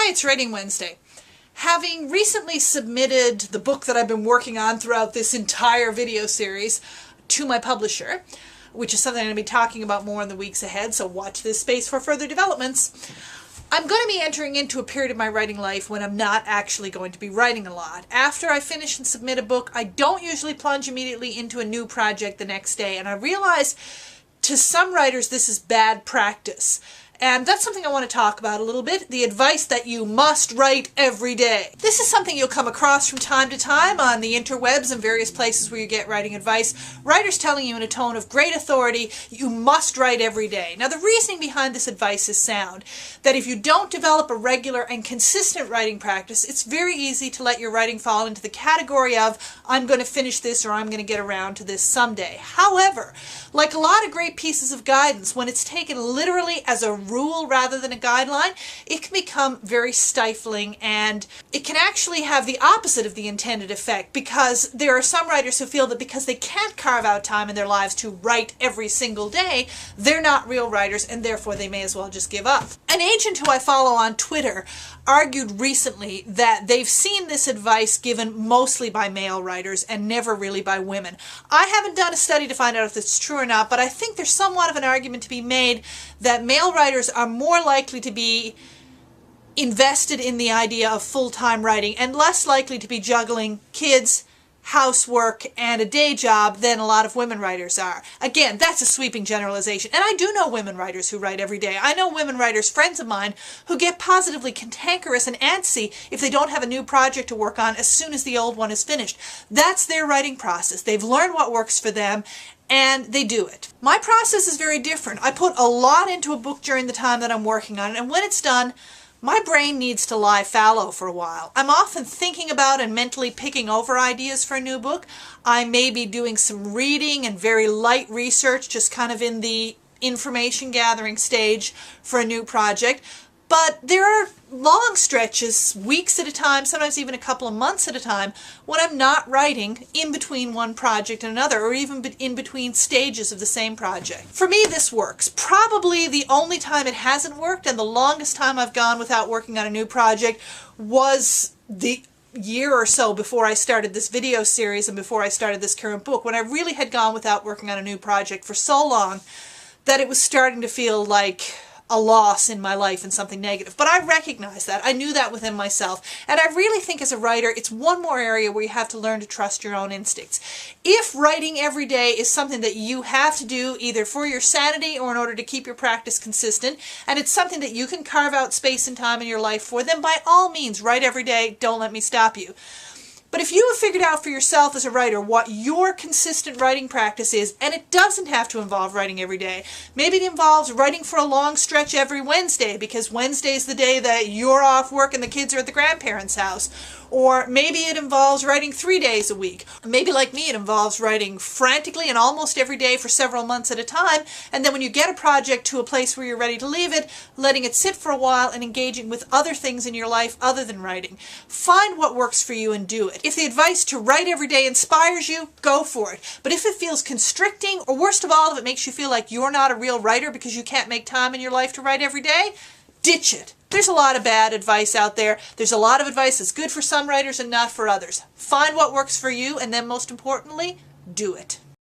Hi, it's Writing Wednesday. Having recently submitted the book that I've been working on throughout this entire video series to my publisher, which is something I'm going to be talking about more in the weeks ahead, so watch this space for further developments. I'm going to be entering into a period of my writing life when I'm not actually going to be writing a lot. After I finish and submit a book, I don't usually plunge immediately into a new project the next day, and I realize to some writers this is bad practice. And that's something I want to talk about a little bit, the advice that you must write every day. This is something you'll come across from time to time on the interwebs and various places where you get writing advice. Writers telling you in a tone of great authority, you must write every day. Now the reasoning behind this advice is sound, that if you don't develop a regular and consistent writing practice, it's very easy to let your writing fall into the category of, I'm going to finish this or I'm going to get around to this someday. However, like a lot of great pieces of guidance, when it's taken literally as a rule rather than a guideline, it can become very stifling, and it can actually have the opposite of the intended effect, because there are some writers who feel that because they can't carve out time in their lives to write every single day, they're not real writers and therefore they may as well just give up. An agent who I follow on Twitter argued recently that they've seen this advice given mostly by male writers and never really by women. I haven't done a study to find out if it's true or not, but I think there's somewhat of an argument to be made that male writers are more likely to be invested in the idea of full-time writing and less likely to be juggling kids, housework, and a day job than a lot of women writers are. Again, that's a sweeping generalization. And I do know women writers who write every day. I know women writers, friends of mine, who get positively cantankerous and antsy if they don't have a new project to work on as soon as the old one is finished. That's their writing process. They've learned what works for them, and they do it. My process is very different. I put a lot into a book during the time that I'm working on it, and when it's done, my brain needs to lie fallow for a while. I'm often thinking about and mentally picking over ideas for a new book. I may be doing some reading and very light research, just kind of in the information gathering stage for a new project. But there are long stretches, weeks at a time, sometimes even a couple of months at a time, when I'm not writing in between one project and another, or even in between stages of the same project. For me, this works. Probably the only time it hasn't worked, and the longest time I've gone without working on a new project, was the year or so before I started this video series and before I started this current book, when I really had gone without working on a new project for so long that it was starting to feel like a loss in my life and something negative. But I recognize that. I knew that within myself. And I really think as a writer, it's one more area where you have to learn to trust your own instincts. If writing every day is something that you have to do either for your sanity or in order to keep your practice consistent, and it's something that you can carve out space and time in your life for, then by all means, write every day. Don't let me stop you. But if you have figured out for yourself as a writer what your consistent writing practice is, and it doesn't have to involve writing every day, maybe it involves writing for a long stretch every Wednesday because Wednesday is the day that you're off work and the kids are at the grandparents' house. Or maybe it involves writing 3 days a week. Maybe like me, it involves writing frantically and almost every day for several months at a time, and then when you get a project to a place where you're ready to leave it, letting it sit for a while and engaging with other things in your life other than writing. Find what works for you and do it. If the advice to write every day inspires you, go for it. But if it feels constricting, or worst of all, if it makes you feel like you're not a real writer because you can't make time in your life to write every day, ditch it. There's a lot of bad advice out there. There's a lot of advice that's good for some writers and not for others. Find what works for you, and then most importantly, do it.